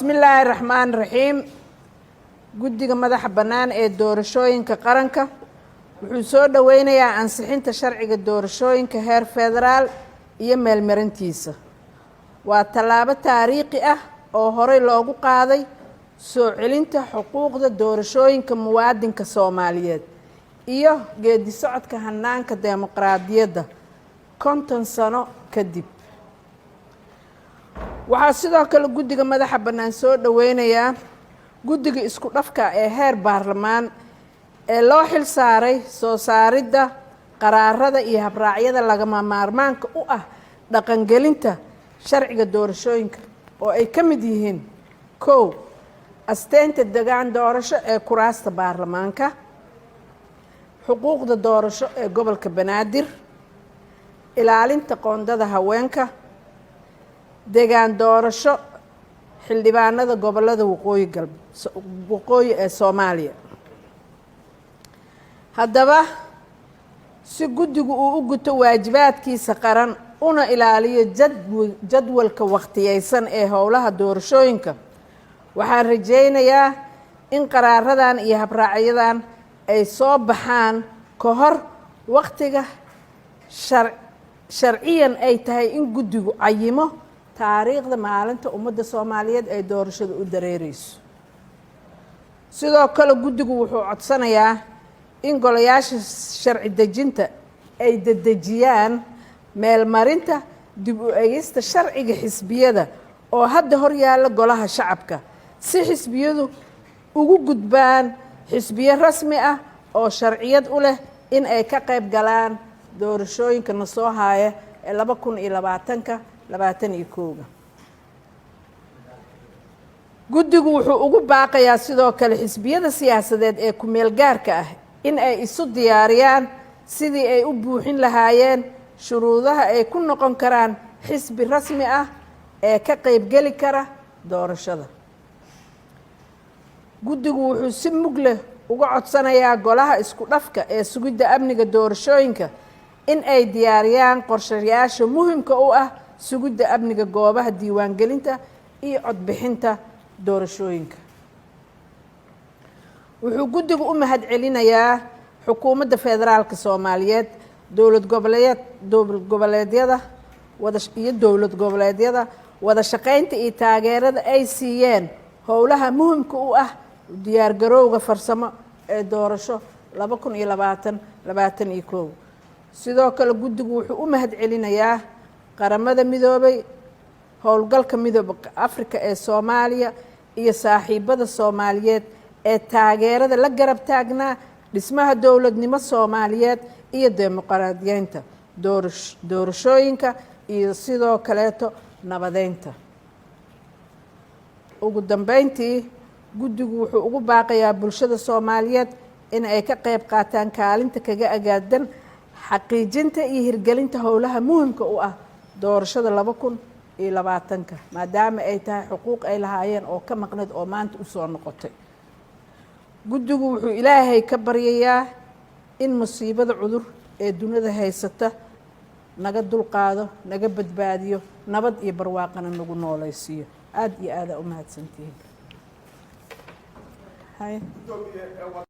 بسم الله الرحمن الرحيم guddiga madaxa bannaan ee doorashooyinka qaranka wuxuu soo dhaweynayaa ansixinta sharciga doorashooyinka heer federaal iyo meelmarintiisa waa tallaabo taariikhi ah oo horey loogu qaaday soo celinta xuquuqda doorashooyinka muwaadinka Soomaaliyeed iyo geedi socodka hanaanka dimuqraadiyadda 50 sano kadib waxaa sidoo kale guddiga madaxa bannaan soo dhaweynayaa guddiga isku dhafka ee heer baarlamaan ee loo xil saaray soo saaridda qaraarada iyo habraacyada lagama maarmaanka u ah dhaqangelinta sharciga doorashooyinka oo ay ka mid yihiin 1 asteynta deegaan doorasho ee kuraasta baarlamaanka xuquuqda doorasho ee gobolka Banaadir ilaalinta qoondada haweenka deegaan doorasho xildhibaanada gobolada waqooyi ee Soomaaliya haddaba si guddigu uu u guto waajibaadkiisa qaran una ilaaliyo jadwalka waqtiyeysan ee howlaha doorashooyinka waxaan rajaynayaa in qaraaradan iyo habraacyadan ay soo baxaan ka hor waqtiga sharciyan ay tahay in guddigu cayimo taariikhda maalinta ummadda Soomaaliyeed ay doorashada u dareereyso sidoo kale guddigu wuxuu codsanayaa in golayaasha sharci dejinta ay dedejiyaan meelmarinta dib u eegista sharciga xisbiyada oo hadda hor yaalla golaha shacabka si xisbiyadu ugu gudbaan xisbiyo rasmi ah oo sharciyad u leh in ay ka qayb galaan doorashooyinka na soo haya ee 2020 guddigu wuxuu ugu baaqayaa sidoo kale xisbiyada siyaasadeed ee ku meel gaarka ah in ay isu diyaariyaan sidii ay u buuxin lahaayeen shuruudaha ay ku noqon karaan xisbi rasmi ah ee ka qaybgeli kara doorashada guddigu wuxuu si mug leh uga codsanayaa golaha isku dhafka ee sugidda amniga doorashooyinka in ay diyaariyaan qorshayaasha muhiimka u ah sugidda amniga goobaha diiwaangelinta iyo codbixinta doorashooyinka wuxuu guddigu u mahadcelinayaa xukuumadda federaalka Soomaaliyeed dowlad goboleedyada wada shaqaynta iyo taageerada ay siiyeen howlaha muhiimka u ah diyaar garowga farsamo ee doorasho 2020 sidoo kale guddigu wuxuu u mahadcelinayaa qaramada midoobay howlgalka midowga Afrika ee Soomaaliya iyo saaxiibada Soomaaliyeed ee taageerada la garab taagnaa dhismaha dowladnimo Soomaaliyeed iyo dimuqraadiyeynta doorashooyinka iyo sidoo kaleeto nabadeynta ugu dambeyntii guddigu wuxuu ugu baaqayaa bulshada Soomaaliyeed in ay ka qayb qaataan kaalinta kaga agaadan xaqiijinta iyo hirgelinta howlaha muhiimka u ah doorashada 2020 maadaama ay tahay xuquuq ay lahaayeen oo ka maqnad oo maanta u soo noqotay guddigu wuxuu Ilaahay ka baryayaa in musiibada cudur ee dunida haysata naga dulqaado naga badbaadiyo nabad iyo barwaaqana nagu noolaysiyo aad iyo aad u mahadsantihiin